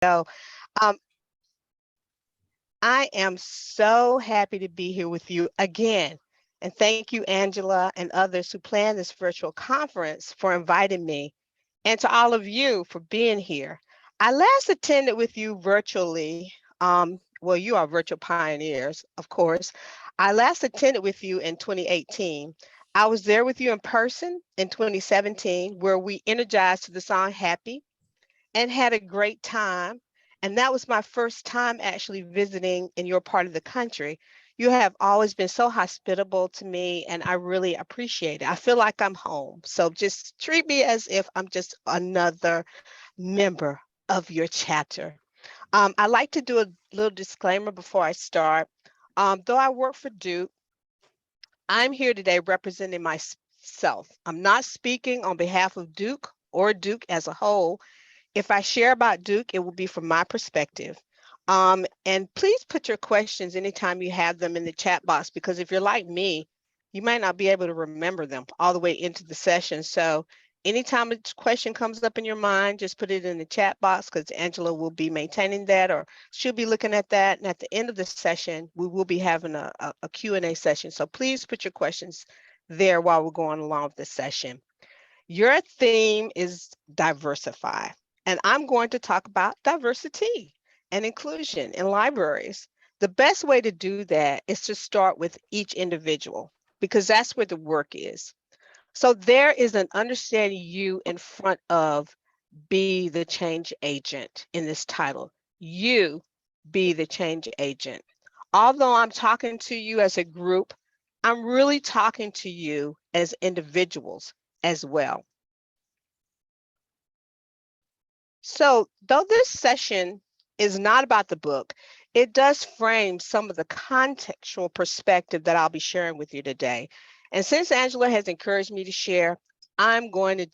So I am so happy to be here with you again. And thank you, Angela, and others who planned this virtual conference for inviting me, and to all of you for being here. I last attended with you virtually. Well, you are virtual pioneers, of course. I last attended with you in 2018. I was there with you in person in 2017, where we energized to the song Happy and had a great time. And that was my first time actually visiting in your part of the country. You have always been so hospitable to me, and I really appreciate it. I feel like I'm home. So just treat me as if I'm just another member of your chapter. I like to do a little disclaimer before I start. Though I work for Duke, I'm here today representing myself. I'm not speaking on behalf of Duke or Duke as a whole. If I share about Duke, it will be from my perspective. And please put your questions anytime you have them in the chat box, because if you're like me, you might not be able to remember them all the way into the session. So anytime a question comes up in your mind, just put it in the chat box, because Angela will be maintaining that, or she'll be looking at that. And at the end of the session, we will be having a Q&A session. So please put your questions there while we're going along with the session. Your theme is diversify, and I'm going to talk about diversity and inclusion in libraries. The best way to do that is to start with each individual, because that's where the work is. So there is an understanding you in front of be the change agent in this title. You be the change agent. Although I'm talking to you as a group, I'm really talking to you as individuals as well. So though this session is not about the book, it does frame some of the contextual perspective that I'll be sharing with you today. And since Angela has encouraged me to share, I'm going to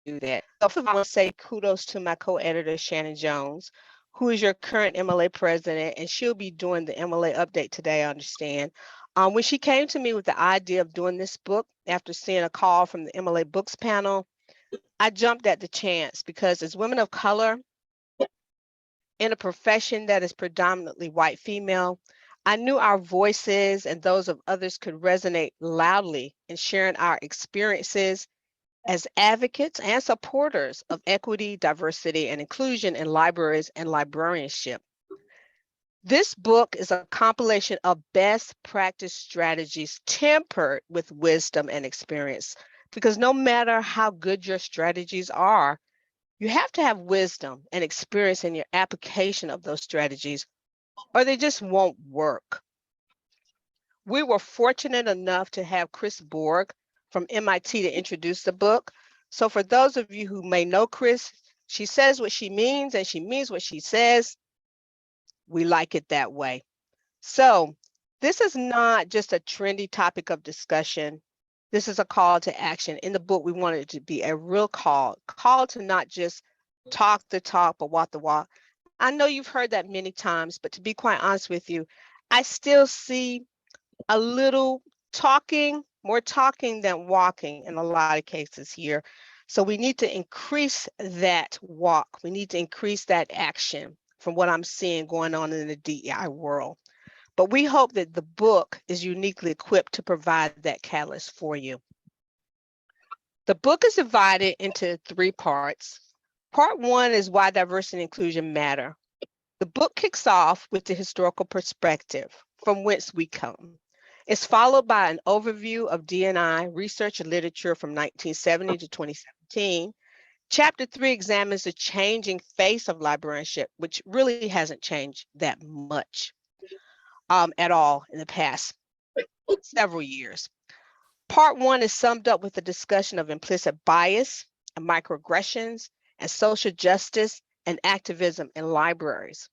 do that. So first of all, I want to say kudos to my co-editor, Shannon Jones, who is your current MLA president, and she'll be doing the MLA update today, I understand. When she came to me with the idea of doing this book after seeing a call from the MLA Books panel, I jumped at the chance, because as women of color in a profession that is predominantly white female, I knew our voices and those of others could resonate loudly in sharing our experiences as advocates and supporters of equity, diversity, and inclusion in libraries and librarianship. This book is a compilation of best practice strategies tempered with wisdom and experience, because no matter how good your strategies are, you have to have wisdom and experience in your application of those strategies, or they just won't work. We were fortunate enough to have Chris Borg from MIT to introduce the book. So for those of you who may know Chris, she says what she means and she means what she says. We like it that way. So this is not just a trendy topic of discussion. This is a call to action. In the book, we want it to be a real call to not just talk the talk, but walk the walk. I know you've heard that many times, but to be quite honest with you, I still see a little talking, more talking than walking in a lot of cases here. So we need to increase that walk. We need to increase that action from what I'm seeing going on in the DEI world. But we hope that the book is uniquely equipped to provide that catalyst for you. The book is divided into 3 parts. Part 1 is why diversity and inclusion matter. The book kicks off with the historical perspective from whence we come. It's followed by an overview of D&I research and literature from 1970 to 2017. Chapter 3 examines the changing face of librarianship, which really hasn't changed that much at all in the past several years. Part 1 is summed up with a discussion of implicit bias and microaggressions and social justice and activism in libraries.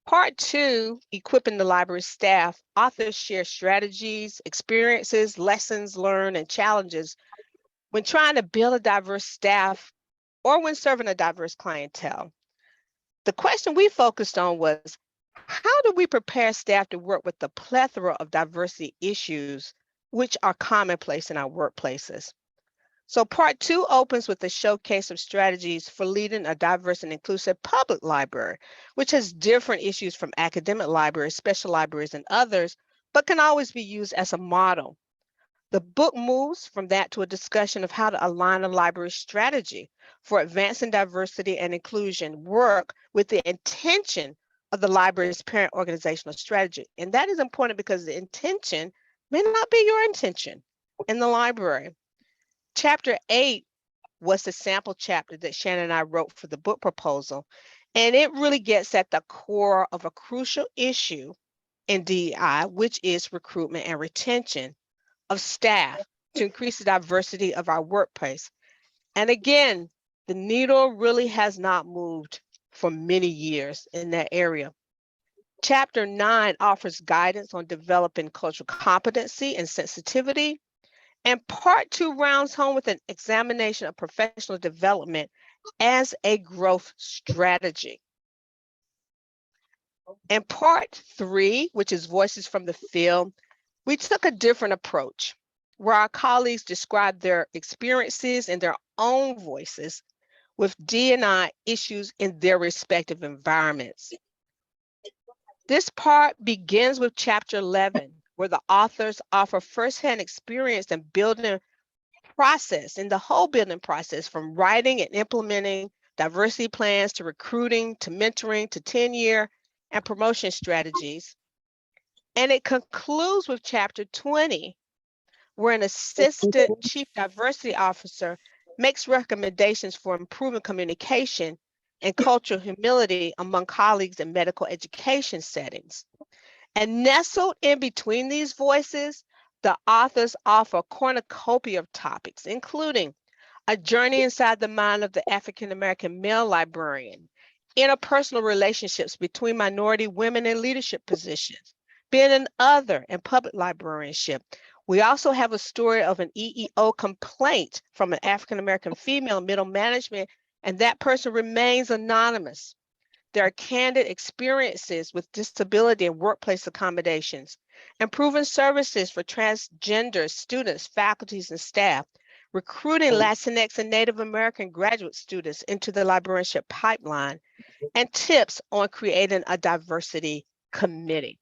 Part 2, equipping the library staff, authors share strategies, experiences, lessons learned, and challenges when trying to build a diverse staff or when serving a diverse clientele. The question we focused on was, how do we prepare staff to work with the plethora of diversity issues which are commonplace in our workplaces? So part 2 opens with a showcase of strategies for leading a diverse and inclusive public library, which has different issues from academic libraries, special libraries, and others, but can always be used as a model. The book moves from that to a discussion of how to align a library strategy for advancing diversity and inclusion work with the intention of the library's parent organizational strategy. And that is important because the intention may not be your intention in the library. Chapter 8 was the sample chapter that Shannon and I wrote for the book proposal. And it really gets at the core of a crucial issue in DEI, which is recruitment and retention of staff to increase the diversity of our workplace. And again, the needle really has not moved for many years in that area. Chapter 9 offers guidance on developing cultural competency and sensitivity. And part 2 rounds home with an examination of professional development as a growth strategy. And part 3, which is voices from the field, we took a different approach where our colleagues described their experiences in their own voices with D&I issues in their respective environments. This part begins with chapter 11, where the authors offer firsthand experience in building process, in the whole building process, from writing and implementing diversity plans to recruiting to mentoring to tenure and promotion strategies. And it concludes with chapter 20, where an assistant chief diversity officer makes recommendations for improving communication and cultural humility among colleagues in medical education settings. And nestled in between these voices, the authors offer a cornucopia of topics, including a journey inside the mind of the African-American male librarian, interpersonal relationships between minority women in leadership positions, being an other in public librarianship. We also have a story of an EEO complaint from an African-American female middle management, and that person remains anonymous. There are candid experiences with disability and workplace accommodations, improving services for transgender students, faculties, and staff, recruiting Latinx and Native American graduate students into the librarianship pipeline, and tips on creating a diversity committee.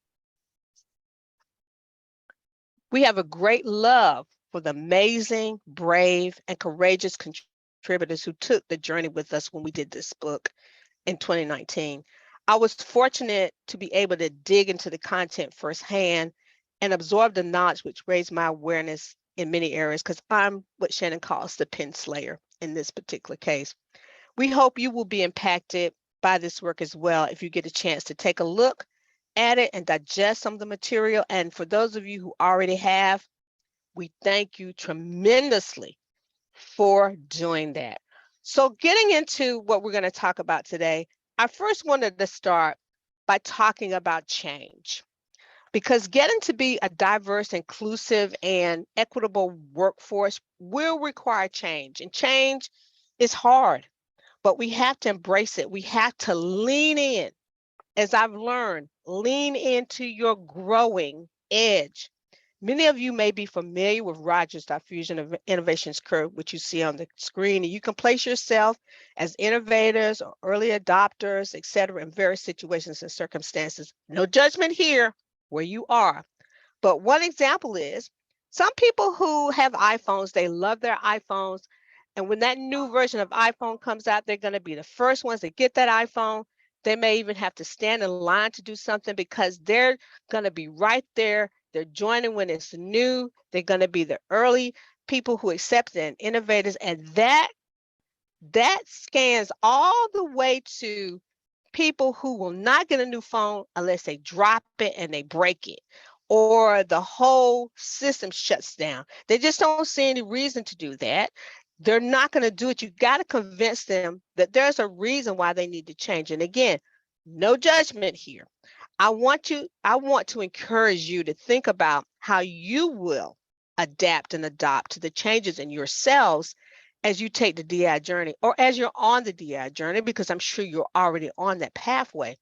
We have a great love for the amazing, brave, and courageous contributors who took the journey with us when we did this book in 2019. I was fortunate to be able to dig into the content firsthand and absorb the knowledge, which raised my awareness in many areas, because I'm what Shannon calls the pen slayer in this particular case. We hope you will be impacted by this work as well if you get a chance to take a look at it and digest some of the material. And for those of you who already have, we thank you tremendously for doing that. So getting into what we're going to talk about today, I first wanted to start by talking about change, because getting to be a diverse, inclusive, and equitable workforce will require change, and change is hard, but we have to embrace it. We have to lean in. As I've learned, lean into your growing edge. Many of you may be familiar with Rogers' Diffusion Innovations Curve, which you see on the screen, and you can place yourself as innovators or early adopters, et cetera, in various situations and circumstances. No judgment here where you are. But one example is some people who have iPhones, they love their iPhones. And when that new version of iPhone comes out, they're going to be the first ones to get that iPhone. They may even have to stand in line to do something because they're going to be right there. They're joining when it's new. They're going to be the early people who accept it and innovators. And that scans all the way to people who will not get a new phone unless they drop it and they break it, or the whole system shuts down. They just don't see any reason to do that. They're not going to do it. You got to convince them that there's a reason why they need to change. And again, no judgment here. I want to encourage you to think about how you will adapt and adopt to the changes in yourselves as you take the DI journey, or as you're on the DI journey, because I'm sure you're already on that pathway.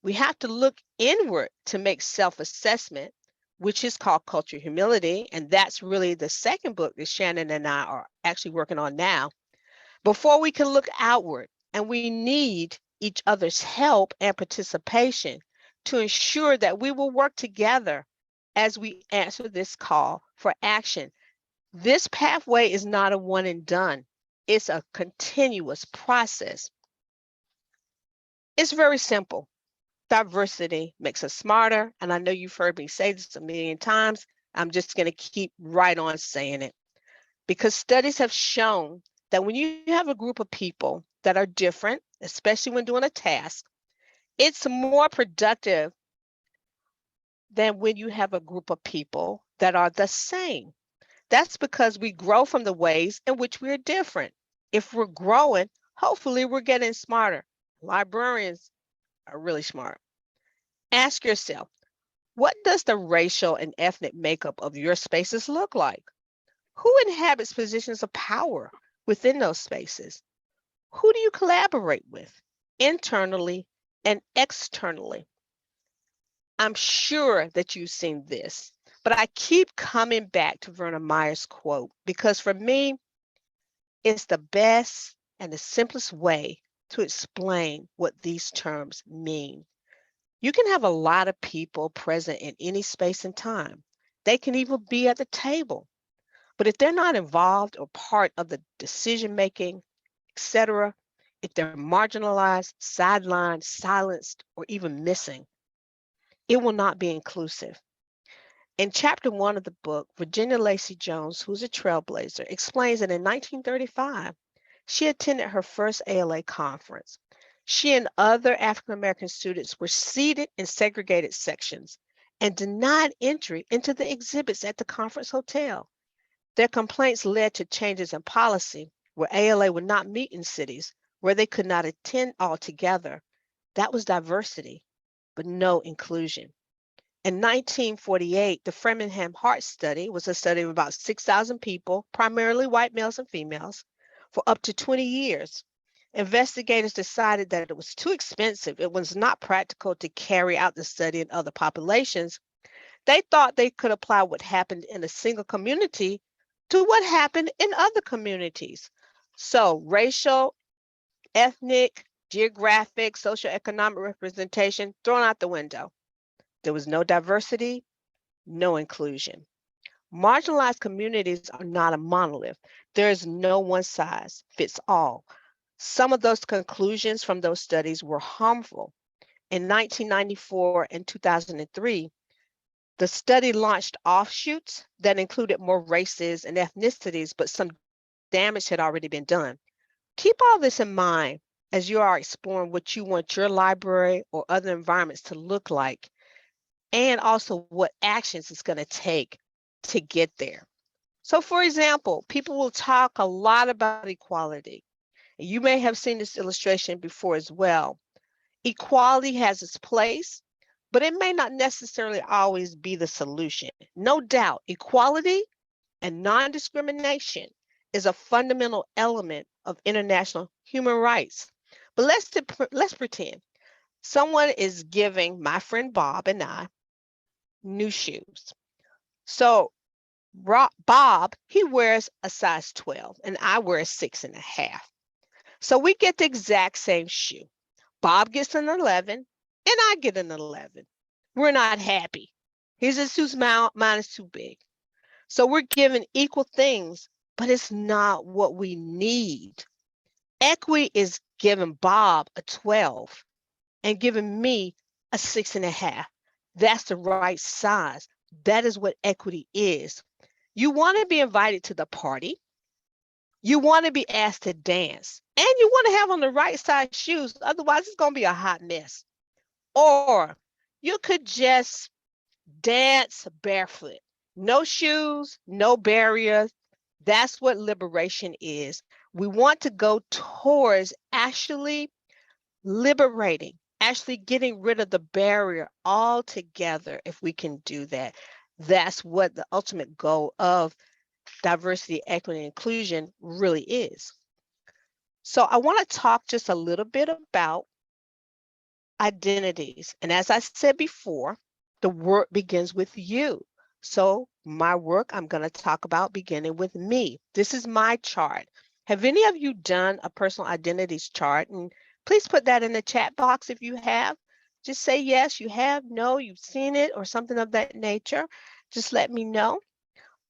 We have to look inward to make self-assessment, which is called Culture Humility. And that's really the second book that Shannon and I are actually working on now. Before we can look outward, and we need each other's help and participation to ensure that we will work together as we answer this call for action. This pathway is not a one and done. It's a continuous process. It's very simple. Diversity makes us smarter. And I know you've heard me say this a million times. I'm just going to keep right on saying it, because studies have shown that when you have a group of people that are different, especially when doing a task, it's more productive than when you have a group of people that are the same. That's because we grow from the ways in which we're different. If we're growing, hopefully we're getting smarter. Librarians are really smart. Ask yourself, what does the racial and ethnic makeup of your spaces look like? Who inhabits positions of power within those spaces? Who do you collaborate with internally and externally? I'm sure that you've seen this, but I keep coming back to Verna Meyer's quote because for me, it's the best and the simplest way to explain what these terms mean. You can have a lot of people present in any space and time. They can even be at the table, but if they're not involved or part of the decision making, etc., if they're marginalized, sidelined, silenced, or even missing, it will not be inclusive. In chapter 1 of the book, Virginia Lacey Jones, who's a trailblazer, explains that in 1935, she attended her first ALA conference. She and other African American students were seated in segregated sections and denied entry into the exhibits at the conference hotel. Their complaints led to changes in policy where ALA would not meet in cities where they could not attend altogether. That was diversity, but no inclusion. In 1948, the Framingham Heart Study was a study of about 6,000 people, primarily white males and females, for up to 20 years. Investigators decided that it was too expensive. It was not practical to carry out the study in other populations. They thought they could apply what happened in a single community to what happened in other communities. So racial, ethnic, geographic, socioeconomic representation thrown out the window. There was no diversity, no inclusion. Marginalized communities are not a monolith. There is no one size fits all. Some of those conclusions from those studies were harmful. In 1994 and 2003, the study launched offshoots that included more races and ethnicities, but some damage had already been done. Keep all this in mind as you are exploring what you want your library or other environments to look like, and also what actions it's going to take to get there. So for example, people will talk a lot about equality. You may have seen this illustration before as well. Equality has its place, but it may not necessarily always be the solution. No doubt, equality and non-discrimination is a fundamental element of international human rights. But let's pretend someone is giving my friend Bob and I new shoes. So Bob, he wears a size 12 and I wear a 6.5. So we get the exact same shoe. Bob gets an 11 and I get an 11. We're not happy. His is too small, mine is too big. So we're given equal things, but it's not what we need. Equity is giving Bob a 12 and giving me a 6.5. That's the right size. That is what equity is. You want to be invited to the party. You want to be asked to dance. And you want to have on the right size shoes. Otherwise, it's going to be a hot mess. Or you could just dance barefoot. No shoes, no barriers. That's what liberation is. We want to go towards actually liberating, actually getting rid of the barrier altogether. If we can do that, that's what the ultimate goal of diversity, equity, and inclusion really is. So I want to talk just a little bit about identities. And as I said before, The work begins with you. So my work, I'm going to talk about beginning with me. This is my chart. Have any of you done a personal identities chart? And please put that in the chat box if you have. Just say yes, you have, no, you've seen it, or something of that nature. Just let me know.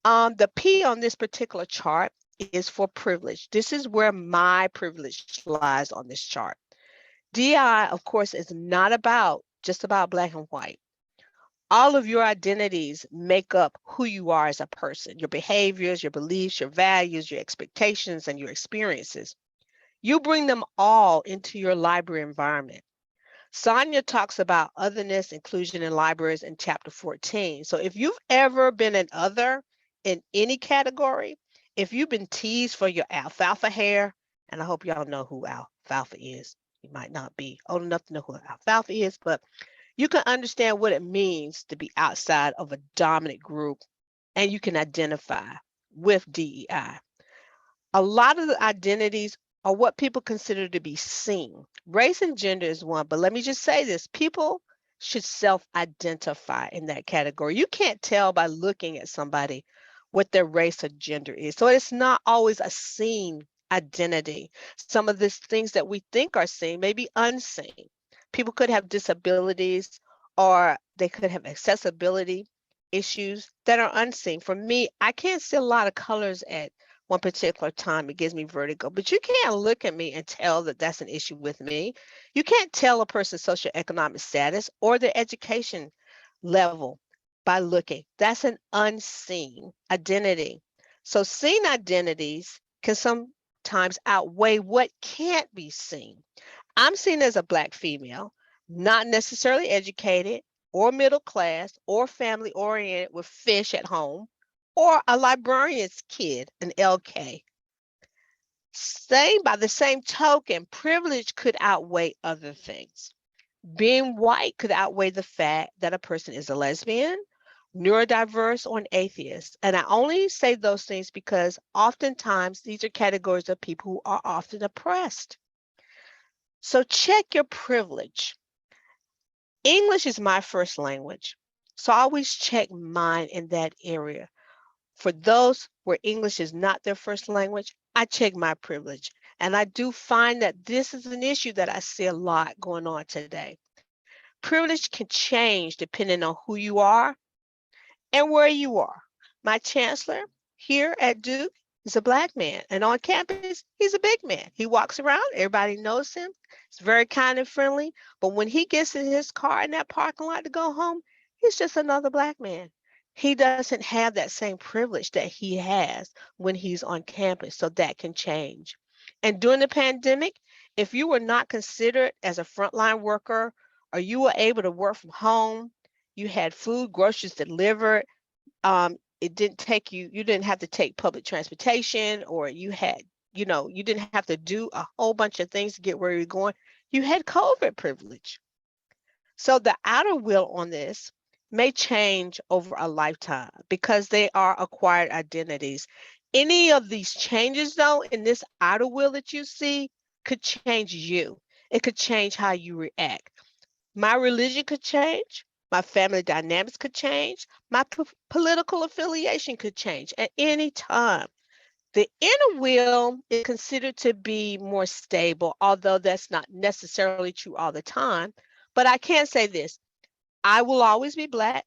The P on this particular chart is for privilege. This is where my privilege lies on this chart. DI, of course, is not just about black and white. All of your identities make up who you are as a person, your behaviors, your beliefs, your values, your expectations, and your experiences. You bring them all into your library environment. Sonia talks about otherness, inclusion in libraries in chapter 14. So if you've ever been an other in any category, if you've been teased for your alfalfa hair, and I hope y'all know who alfalfa is. You might not be old enough to know who alfalfa is, but you can understand what it means to be outside of a dominant group, and you can identify with DEI. A lot of the identities are what people consider to be seen. Race and gender is one, but let me just say this, people should self-identify in that category. You can't tell by looking at somebody what their race or gender is. So it's not always a seen identity. Some of these things that we think are seen may be unseen. People could have disabilities, or they could have accessibility issues that are unseen. For me, I can't see a lot of colors at one particular time. It gives me vertigo, but you can't look at me and tell that that's an issue with me. You can't tell a person's socioeconomic status or their education level by looking. That's an unseen identity. So seen identities can sometimes outweigh what can't be seen. I'm seen as a Black female, not necessarily educated or middle class or family oriented with fish at home, or a librarian's kid, an LK. By the same token, privilege could outweigh other things. Being white could outweigh the fact that a person is a lesbian, neurodiverse, or an atheist. And I only say those things because oftentimes these are categories of people who are often oppressed. So check your privilege. English is my first language, so I always check mine in that area. For those where English is not their first language, I check my privilege. And I do find that this is an issue that I see a lot going on today. Privilege can change depending on who you are and where you are. My chancellor here at Duke is a Black man, and on campus, he's a big man. He walks around, everybody knows him. He's very kind and friendly, but when he gets in his car in that parking lot to go home, he's just another Black man. He doesn't have that same privilege that he has when he's on campus, so that can change. And during the pandemic, if you were not considered as a frontline worker, or you were able to work from home, you had food, groceries delivered, it didn't take you didn't have to take public transportation, or you didn't have to do a whole bunch of things to get where you're going. You had COVID privilege. So the outer wheel on this may change over a lifetime because they are acquired identities. Any of these changes, though, in this outer wheel that you see could change you. It could change how you react. My religion could change. My family dynamics could change. My political affiliation could change at any time. The inner wheel is considered to be more stable, although that's not necessarily true all the time. But I can say this, I will always be Black.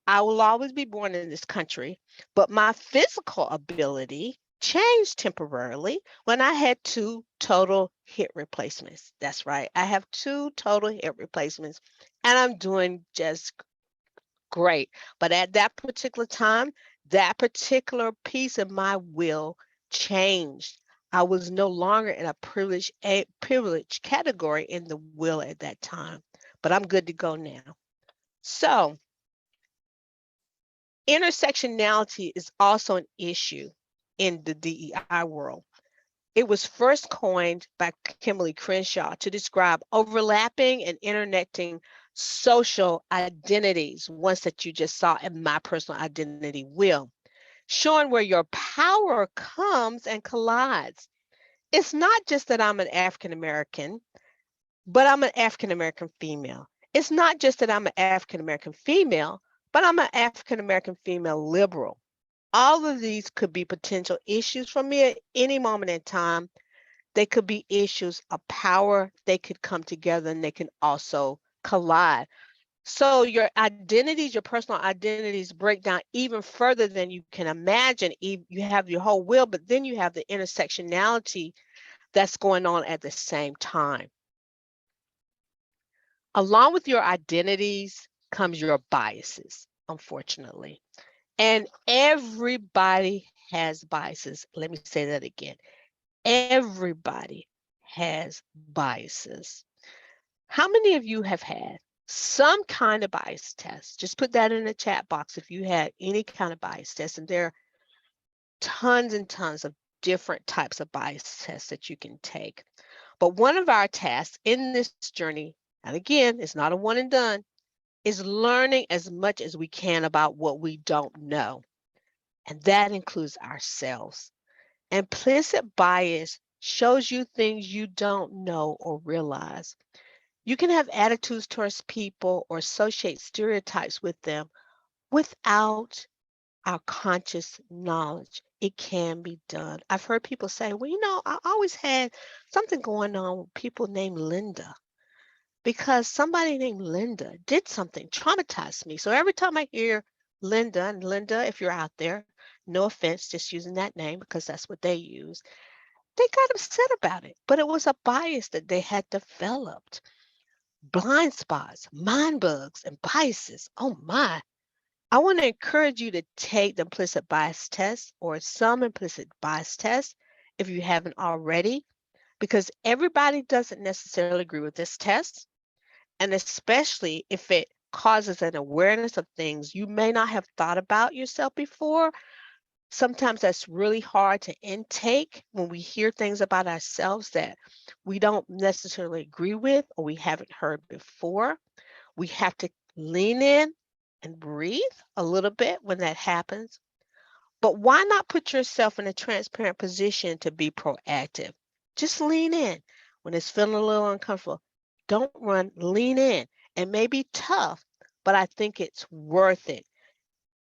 I will always be born in this country, but my physical ability changed temporarily when I had 2 total hip replacements. That's right. I have 2 total hip replacements, and I'm doing just great. But at that particular time, that particular piece of my will changed. I was no longer in a privileged category in the will at that time, but I'm good to go now. So intersectionality is also an issue in the DEI world. It was first coined by Kimberly Crenshaw to describe overlapping and interconnecting social identities, ones that you just saw in my personal identity wheel, showing where your power comes and collides. It's not just that I'm an African American, but I'm an African American female. It's not just that I'm an African-American female, but I'm an African-American female liberal. All of these could be potential issues for me at any moment in time. They could be issues of power. They could come together and they can also collide. So your identities, your personal identities break down even further than you can imagine. You have your whole will, but then you have the intersectionality that's going on at the same time. Along with your identities comes your biases, unfortunately. And everybody has biases. Let me say that again. Everybody has biases. How many of you have had some kind of bias test? Just put that in the chat box if you had any kind of bias test. And there are tons and tons of different types of bias tests that you can take. But one of our tasks in this journey, and again, it's not a one and done, is learning as much as we can about what we don't know. And that includes ourselves. Implicit bias shows you things you don't know or realize. You can have attitudes towards people or associate stereotypes with them without our conscious knowledge. It can be done. I've heard people say, well, I always had something going on with people named Linda because somebody named Linda did something, traumatized me. So every time I hear Linda, and Linda, if you're out there, no offense, just using that name because that's what they use, they got upset about it. But it was a bias that they had developed. Blind spots, mind bugs, and biases. Oh my. I want to encourage you to take the implicit bias test or some implicit bias test if you haven't already, because everybody doesn't necessarily agree with this test. And especially if it causes an awareness of things you may not have thought about yourself before. Sometimes that's really hard to intake when we hear things about ourselves that we don't necessarily agree with or we haven't heard before. We have to lean in and breathe a little bit when that happens. But why not put yourself in a transparent position to be proactive? Just lean in when it's feeling a little uncomfortable. Don't run, lean in. It may be tough, but I think it's worth it.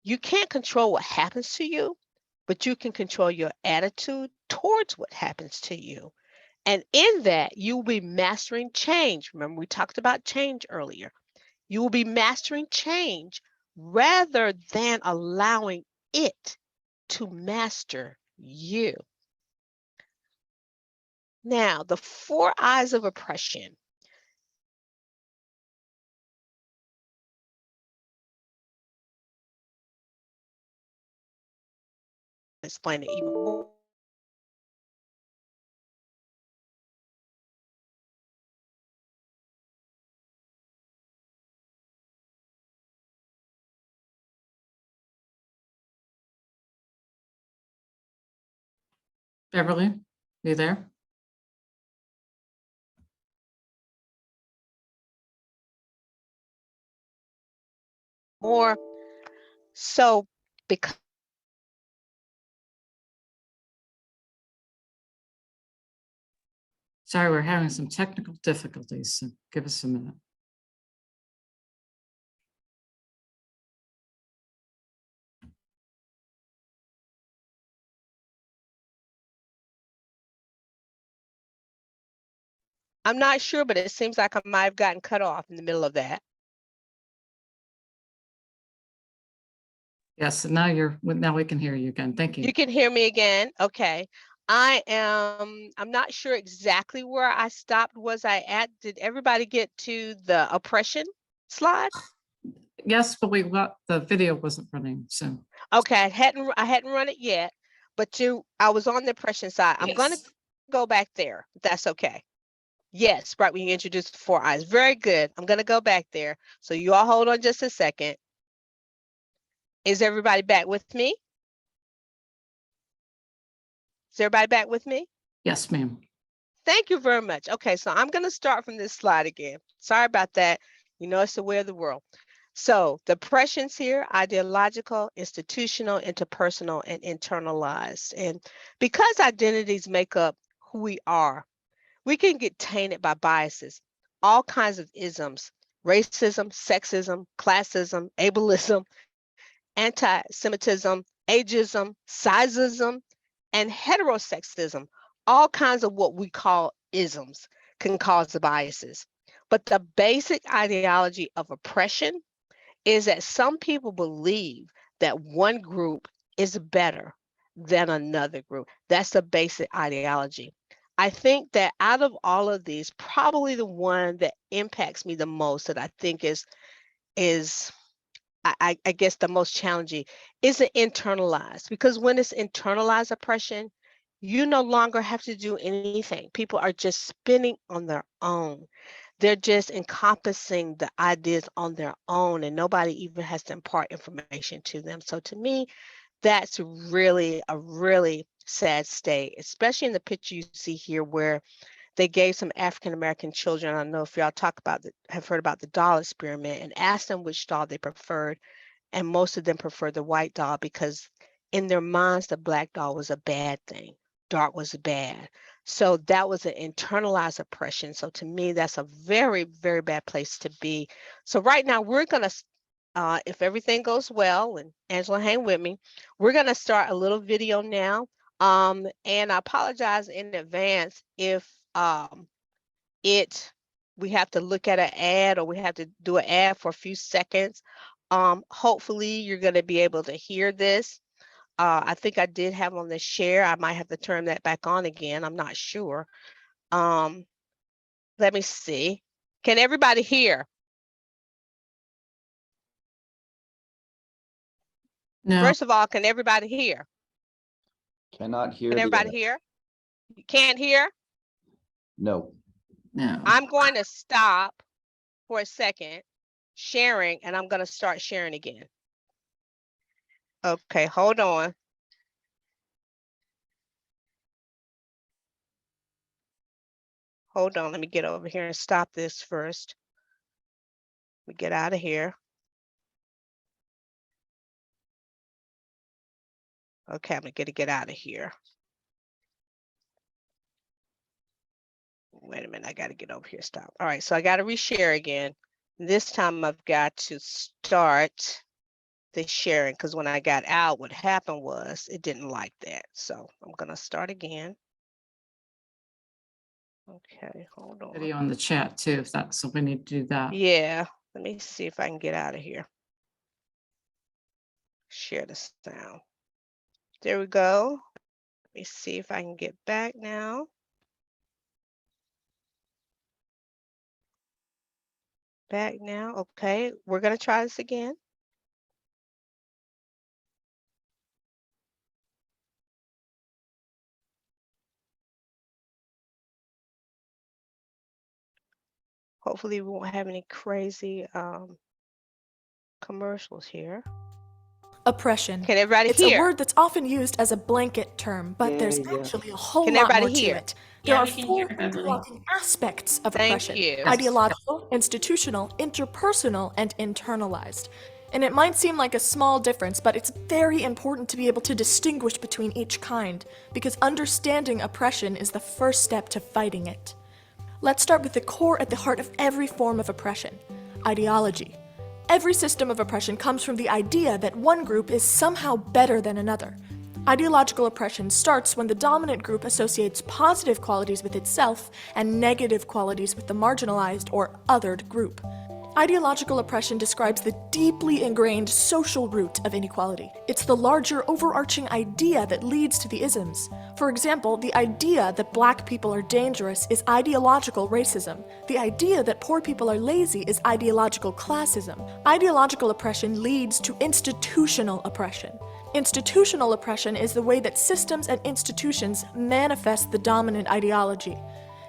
You can't control what happens to you, but you can control your attitude towards what happens to you. And in that, you will be mastering change. Remember, we talked about change earlier. You will be mastering change rather than allowing it to master you. Now, the 4 eyes of oppression. Explain it even more. Beverly, you there? More. So, because Sorry, we're having some technical difficulties, so give us a minute. I'm not sure, but it seems like I might have gotten cut off in the middle of that. Yes, and now we can hear you again. Thank you. You can hear me again. Okay. I'm not sure exactly where I stopped. Was I at, did everybody get to the oppression slide? Yes, but the video wasn't running, so. Okay, I hadn't run it yet, but I was on the oppression side. I'm gonna go back there, if that's okay. Yes, right, we introduced 4 eyes. Very good. I'm gonna go back there. So you all hold on just a second. Is everybody back with me? Is everybody back with me? Yes, ma'am. Thank you very much. Okay, so I'm gonna start from this slide again. Sorry about that. It's the way of the world. So the oppressions here, ideological, institutional, interpersonal, and internalized. And because identities make up who we are, we can get tainted by biases, all kinds of isms, racism, sexism, classism, ableism, anti-Semitism, ageism, sizeism, and heterosexism. All kinds of what we call isms can cause the biases. But the basic ideology of oppression is that some people believe that one group is better than another group. That's the basic ideology. I think that out of all of these, probably the one that impacts me the most, that I think is I guess the most challenging, is the internalized, because when it's internalized oppression, you no longer have to do anything. People are just spinning on their own. They're just encompassing the ideas on their own, and nobody even has to impart information to them. So to me, that's really a really sad state, especially in the picture you see here where they gave some African American children, I don't know if y'all have heard about the doll experiment, and asked them which doll they preferred, and most of them preferred the white doll because in their minds the black doll was a bad thing, dark was bad. So that was an internalized oppression. So to me, that's a very, very bad place to be. So right now we're gonna, if everything goes well, and Angela, hang with me, we're gonna start a little video now. And I apologize in advance if we have to look at an ad or we have to do an ad for a few seconds. Hopefully you're going to be able to hear this. I think I did have on the share. I might have to turn that back on again. I'm not sure. Let me see. Can everybody hear? No, First of all, can everybody hear? Cannot hear Can the everybody ad. hear? You can't hear? No. no. I'm going to stop for a second sharing, and I'm going to start sharing again. Okay, hold on. Hold on, let me get over here and stop this first. Let me get out of here. Okay, I'm gonna get out of here. Wait a minute, I gotta get over here, stop. All right, so I gotta reshare again. This time I've got to start the sharing because when I got out, what happened was it didn't like that. So I'm gonna start again. Okay, hold on. Video on the chat too, if that's, so we need to do that. Yeah, let me see if I can get out of here. Share the sound. There we go. Let me see if I can get back now. Back now. Okay, we're gonna try this again. Hopefully we won't have any crazy commercials here. Oppression. Can everybody It's hear? a word that's often used as a blanket term, but there's Yeah. actually a whole Can lot everybody more hear? to it. There Yeah, are we can four hear, Beverly. interlocking aspects of Thank oppression: you. ideological, institutional, interpersonal, and internalized. And it might seem like a small difference, but it's very important to be able to distinguish between each kind, because understanding oppression is the first step to fighting it. Let's start with the core at the heart of every form of oppression: ideology. Every system of oppression comes from the idea that one group is somehow better than another. Ideological oppression starts when the dominant group associates positive qualities with itself and negative qualities with the marginalized or othered group. Ideological oppression describes the deeply ingrained social root of inequality. It's the larger overarching idea that leads to the isms. For example, the idea that black people are dangerous is ideological racism. The idea that poor people are lazy is ideological classism. Ideological oppression leads to institutional oppression. Institutional oppression is the way that systems and institutions manifest the dominant ideology.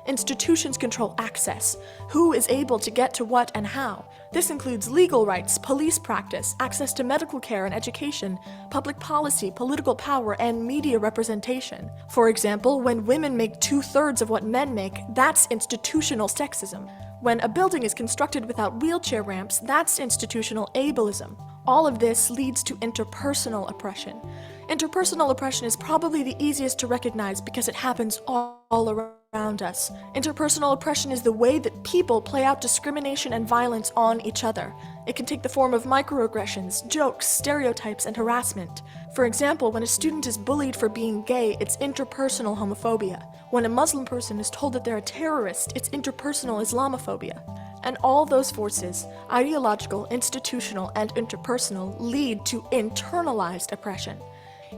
Institutions control access, who is able to get to what and how. This includes legal rights, police practice, access to medical care and education, public policy, political power, and media representation. For example, when women make 2/3 of what men make, that's institutional sexism. When a building is constructed without wheelchair ramps, that's institutional ableism. All of this leads to interpersonal oppression. Interpersonal oppression is probably the easiest to recognize because it happens all around around us. Interpersonal oppression is the way that people play out discrimination and violence on each other. It can take the form of microaggressions, jokes, stereotypes, and harassment. For example, when a student is bullied for being gay, it's interpersonal homophobia. When a Muslim person is told that they're a terrorist, it's interpersonal Islamophobia. And all those forces, ideological, institutional, and interpersonal, lead to internalized oppression.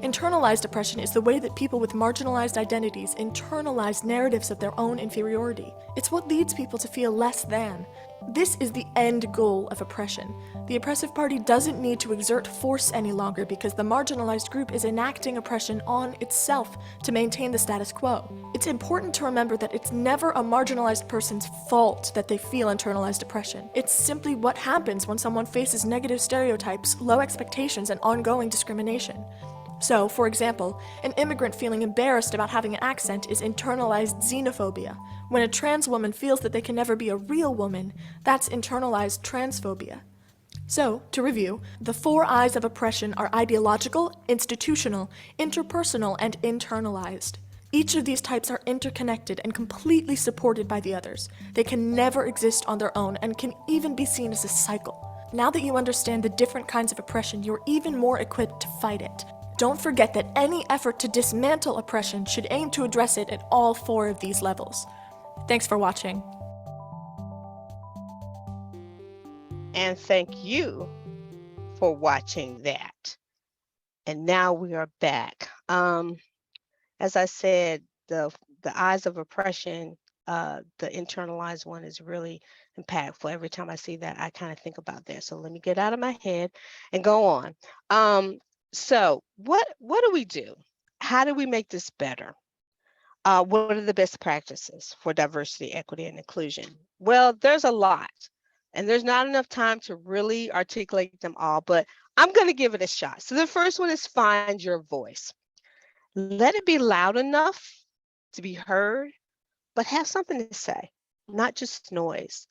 Internalized oppression is the way that people with marginalized identities internalize narratives of their own inferiority. It's what leads people to feel less than. This is the end goal of oppression. The oppressive party doesn't need to exert force any longer because the marginalized group is enacting oppression on itself to maintain the status quo. It's important to remember that it's never a marginalized person's fault that they feel internalized oppression. It's simply what happens when someone faces negative stereotypes, low expectations, and ongoing discrimination. So, for example, an immigrant feeling embarrassed about having an accent is internalized xenophobia. When a trans woman feels that they can never be a real woman, that's internalized transphobia. So, to review, the 4 I's of oppression are ideological, institutional, interpersonal, and internalized. Each of these types are interconnected and completely supported by the others. They can never exist on their own and can even be seen as a cycle. Now that you understand the different kinds of oppression, you're even more equipped to fight it. Don't forget that any effort to dismantle oppression should aim to address it at all 4 of these levels. Thanks for watching. And thank you for watching that. And now we are back. As I said, the eyes of oppression, the internalized one is really impactful. Every time I see that, I kind of think about that. So let me get out of my head and go on. So what do we do? How do we make this better? What are the best practices for diversity, equity, and inclusion? Well, there's a lot, and there's not enough time to really articulate them all, but I'm going to give it a shot. So the first one is find your voice. Let it be loud enough to be heard, but have something to say, not just noise.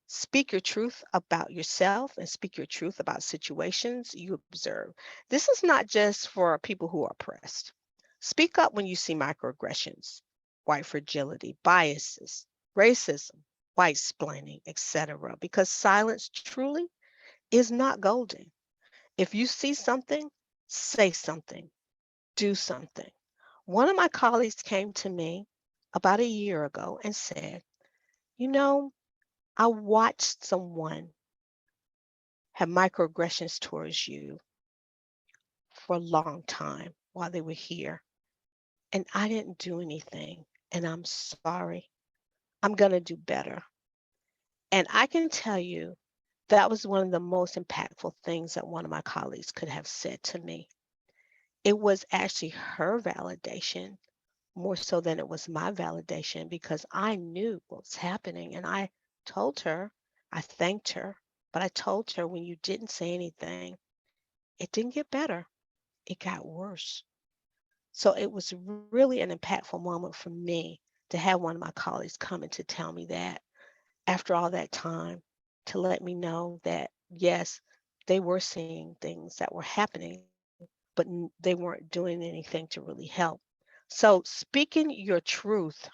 Speak your truth about yourself and speak your truth about situations you observe. This is not just for people who are oppressed. Speak up when you see microaggressions, white fragility, biases, racism, white splaining, etc. Because silence truly is not golden. If you see something, say something, do something. One of my colleagues came to me about a year ago and said, you know, I watched someone have microaggressions towards you for a long time while they were here, and I didn't do anything, and I'm sorry. I'm going to do better. And I can tell you that was one of the most impactful things that one of my colleagues could have said to me. It was actually her validation more so than it was my validation, because I knew what was happening, and I told her, I thanked her, but I told her, when you didn't say anything, it didn't get better. It got worse. So it was really an impactful moment for me to have one of my colleagues come in to tell me that after all that time, to let me know that, yes, they were seeing things that were happening, but they weren't doing anything to really help. So speaking your truth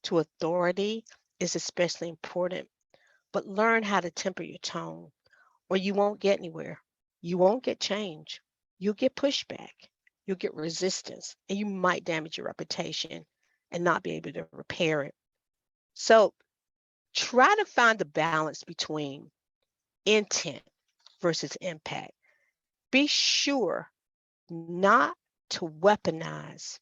to authority is especially important, but learn how to temper your tone, or you won't get anywhere. You won't get change. You'll get pushback. You'll get resistance, and you might damage your reputation and not be able to repair it. So try to find the balance between intent versus impact. Be sure not to weaponize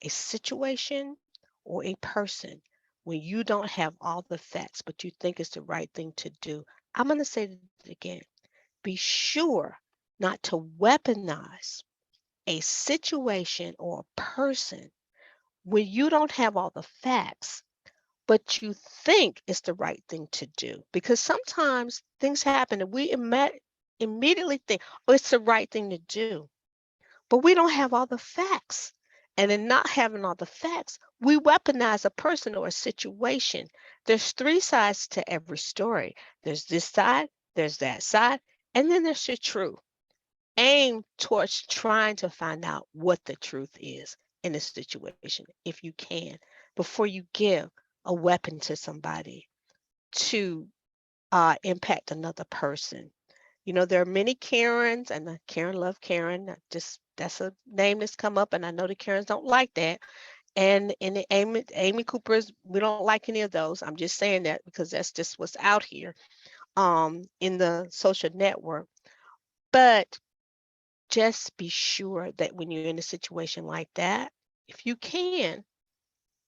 a situation or a person when you don't have all the facts, but you think it's the right thing to do. I'm going to say it again. Be sure not to weaponize a situation or a person when you don't have all the facts, but you think it's the right thing to do. Because sometimes things happen and we immediately think, oh, it's the right thing to do. But we don't have all the facts. And in not having all the facts, we weaponize a person or a situation. There's 3 sides to every story. There's this side, there's that side, and then there's the truth. Aim towards trying to find out what the truth is in a situation, if you can, before you give a weapon to somebody to impact another person. You know, there are many Karens, and Karen love Karen. That's a name that's come up, and I know the Karens don't like that. And the Amy Coopers, we don't like any of those. I'm just saying that because that's just what's out here in the social network. But just be sure that when you're in a situation like that, if you can,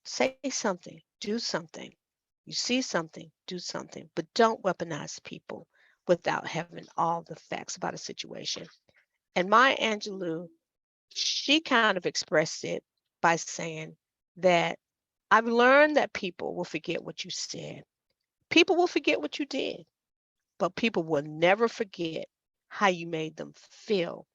say something, do something. You see something, do something, but don't weaponize people without having all the facts about a situation. And Maya Angelou, she kind of expressed it by saying that I've learned that people will forget what you said. People will forget what you did, but people will never forget how you made them feel.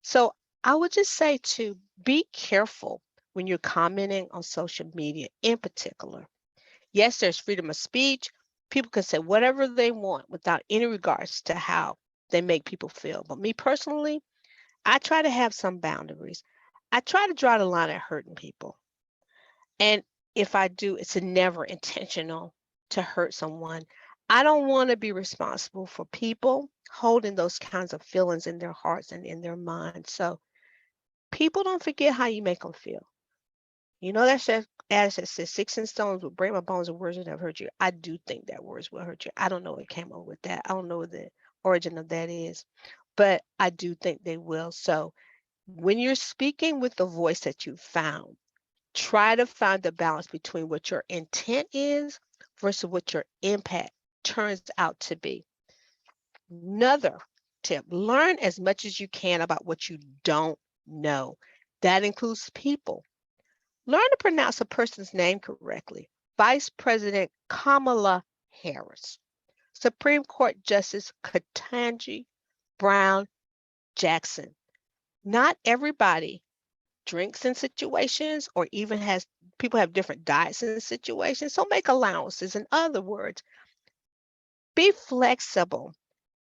So I would just say to be careful when you're commenting on social media in particular. Yes, there's freedom of speech. People can say whatever they want without any regards to how they make people feel. But me personally, I try to have some boundaries. I try to draw the line at hurting people. And if I do, it's never intentional to hurt someone. I don't want to be responsible for people holding those kinds of feelings in their hearts and in their minds. So people don't forget how you make them feel. You know, that's that adage that says sticks and stones will break my bones and words will never hurt you. I do think that words will hurt you. I don't know what came up with that. I don't know what the origin of that is, but I do think they will. So when you're speaking with the voice that you found, try to find the balance between what your intent is versus what your impact turns out to be. Another tip, learn as much as you can about what you don't know. That includes people. Learn to pronounce a person's name correctly. Vice President Kamala Harris, Supreme Court Justice Ketanji Brown Jackson. Not everybody drinks in situations or even has people have different diets in situations. So make allowances. In other words, be flexible.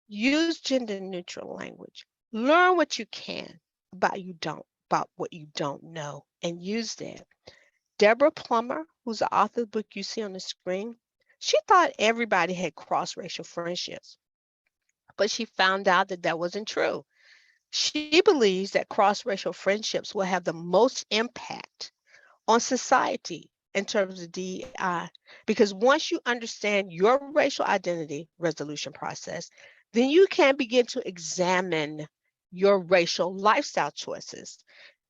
Use gender neutral language. Learn what you can about what you don't know and use that. Deborah Plummer, who's the author of the book you see on the screen, she thought everybody had cross-racial friendships, but she found out that that wasn't true. She believes that cross-racial friendships will have the most impact on society in terms of DEI, because once you understand your racial identity resolution process, then you can begin to examine your racial lifestyle choices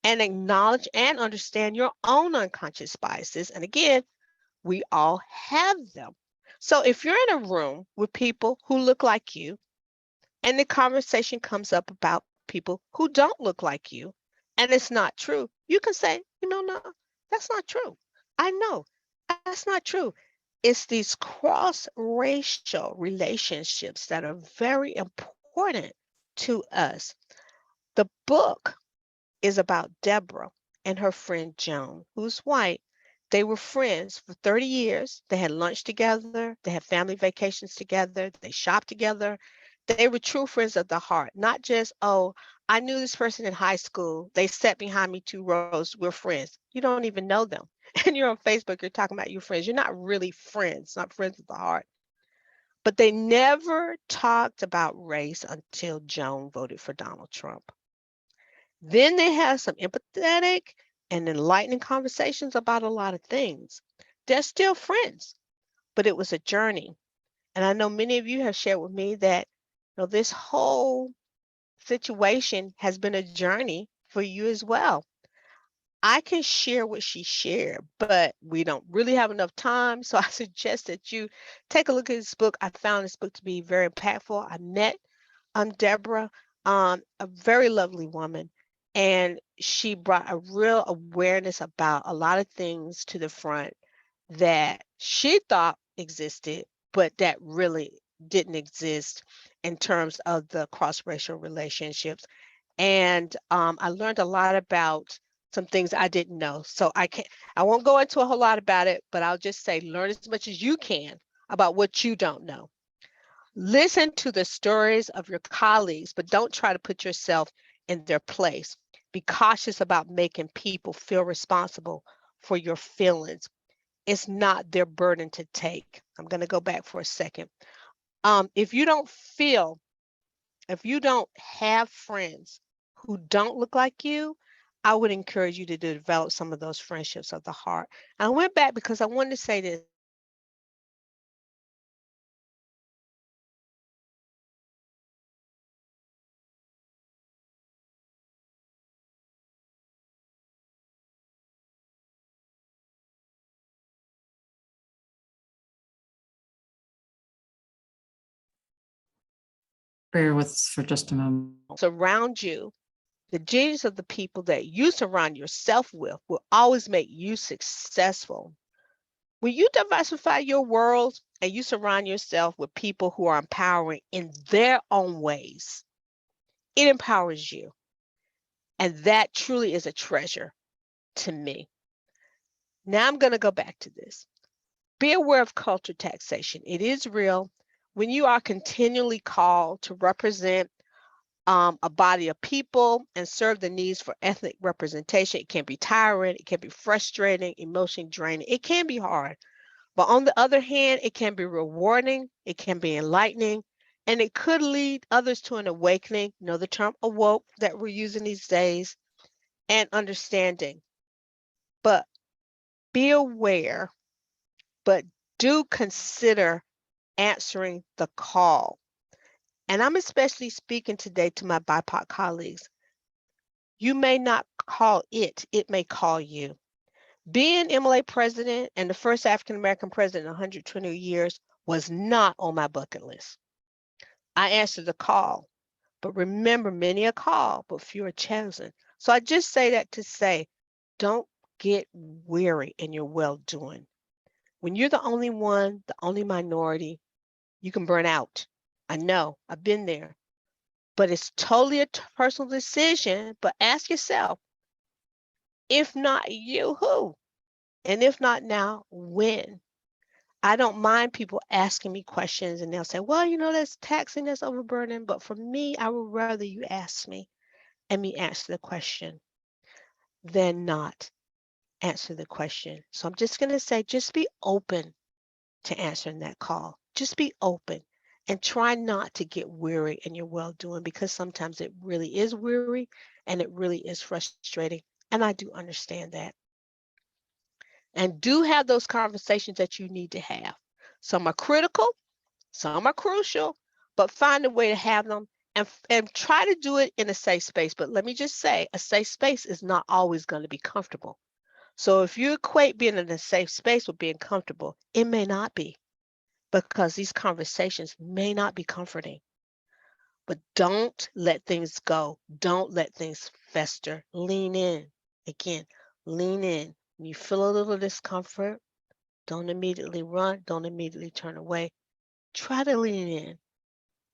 and acknowledge and understand your own unconscious biases. And again, we all have them. So if you're in a room with people who look like you, and the conversation comes up about people who don't look like you, and it's not true, you can say, no, that's not true. I know that's not true. It's these cross-racial relationships that are very important to us. The book is about Deborah and her friend Joan, who's white. They were friends for 30 years. They had lunch together. They had family vacations together. They shopped together. They were true friends of the heart, not just, oh, I knew this person in high school. They sat behind me 2 rows. We're friends. You don't even know them. And you're on Facebook, you're talking about your friends. You're not really friends, not friends of the heart. But they never talked about race until Joan voted for Donald Trump. Then they had some empathetic and enlightening conversations about a lot of things. They're still friends, but it was a journey. And I know many of you have shared with me that this whole situation has been a journey for you as well. I can share what she shared, but we don't really have enough time. So I suggest that you take a look at this book. I found this book to be very impactful. I met Deborah, a very lovely woman, and she brought a real awareness about a lot of things to the front that she thought existed, but that really didn't exist in terms of the cross-racial relationships. And I learned a lot about some things I didn't know. So I won't go into a whole lot about it, but I'll just say learn as much as you can about what you don't know. Listen to the stories of your colleagues, but don't try to put yourself in their place. Be cautious about making people feel responsible for your feelings. it's not their burden to take. I'm going to go back for a second. If you don't have friends who don't look like you, I would encourage you to develop some of those friendships of the heart. I went back because I wanted to say this. Bear with us for just a moment. Surround you, the genius of the people that you surround yourself with will always make you successful. When you diversify your world and you surround yourself with people who are empowering in their own ways, it empowers you. And that truly is a treasure to me. Now I'm going to go back to this. Be aware of culture taxation. It is real. When you are continually called to represent a body of people and serve the needs for ethnic representation, it can be tiring, it can be frustrating, emotionally draining, it can be hard. But on the other hand, it can be rewarding, it can be enlightening, and it could lead others to an awakening, you know, the term awoke that we're using these days, and understanding. But be aware, but do consider answering the call. And I'm especially speaking today to my BIPOC colleagues. You may not call it, it may call you. Being MLA president and the first African-American president in 120 years was not on my bucket list. I answered the call, but remember, many are called, but few are chosen. So I just say that to say, don't get weary in your well-doing. When you're the only one, the only minority, you can burn out. I know, I've been there, but it's totally a personal decision. But ask yourself, if not you, who? And if not now, when? I don't mind people asking me questions and they'll say, well, you know, that's taxing, that's overburdening. But for me, I would rather you ask me and me answer the question than not answer the question. So I'm just going to say, just be open to answering that call. Just be open and try not to get weary in your well-doing, because sometimes it really is weary and it really is frustrating. And I do understand that. And do have those conversations that you need to have. Some are critical, some are crucial, but find a way to have them and try to do it in a safe space. But let me just say, a safe space is not always going to be comfortable. So if you equate being in a safe space with being comfortable, it may not be, because these conversations may not be comforting. But don't let things go. Don't let things fester. Lean in. Again, lean in. When you feel a little discomfort, don't immediately run. Don't immediately turn away. Try to lean in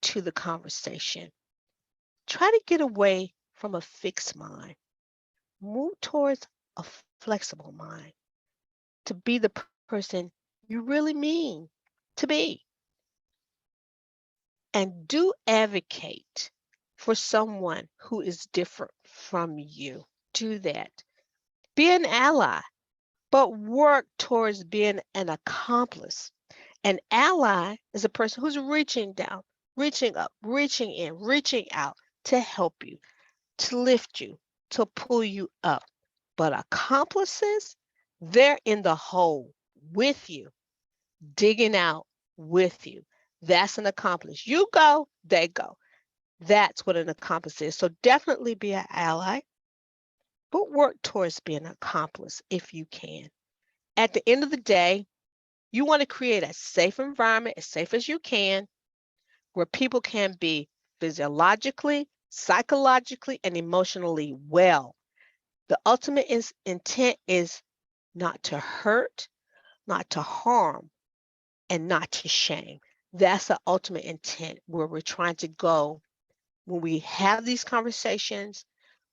to the conversation. Try to get away from a fixed mind. Move towards a flexible mind to be the person you really mean to be. And do advocate for someone who is different from you. Do that. Be an ally, but work towards being an accomplice. An ally is a person who's reaching down, reaching up, reaching in, reaching out to help you, to lift you, to pull you up. But accomplices, they're in the hole with you, digging out with you. That's an accomplice. You go, they go. That's what an accomplice is. So definitely be an ally, but work towards being an accomplice if you can. At the end of the day, you want to create a safe environment, as safe as you can, where people can be physiologically, psychologically, and emotionally well. The ultimate intent is not to hurt, not to harm, and not to shame. That's the ultimate intent where we're trying to go when we have these conversations,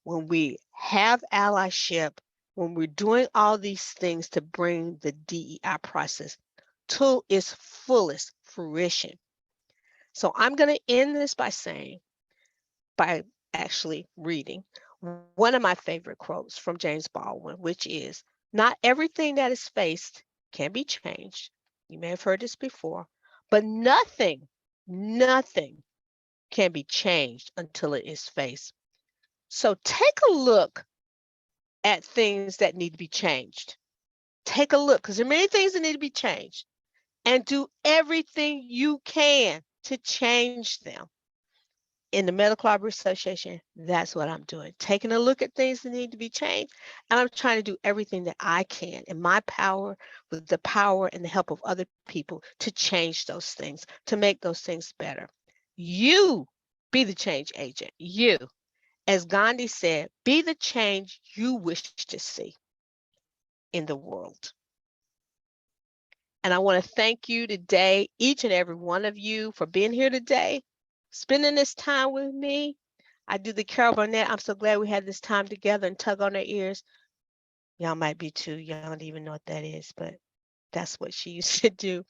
when we have allyship, when we're doing all these things to bring the DEI process to its fullest fruition. So I'm going to end this by actually reading one of my favorite quotes from James Baldwin, which is, not everything that is faced can be changed. You may have heard this before, but nothing can be changed until it is faced. So take a look at things that need to be changed. Take a look, because there are many things that need to be changed, and do everything you can to change them. In the Medical Library Association, that's what I'm doing. Taking a look at things that need to be changed, and I'm trying to do everything that I can in my power, with the power and the help of other people, to change those things, to make those things better. You be the change agent. You, as Gandhi said, be the change you wish to see in the world. And I want to thank you today, each and every one of you, for being here today, spending this time with me. I do the Carol Burnett. I'm so glad we had this time together and tug on their ears. Y'all might be too young to even know what that is, but that's what she used to do.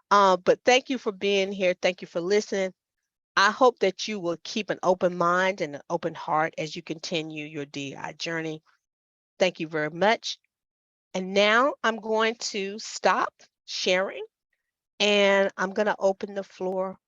But thank you for being here. Thank you for listening. I hope that you will keep an open mind and an open heart as you continue your DI journey. Thank you very much. And now I'm going to stop sharing, and I'm going to open the floor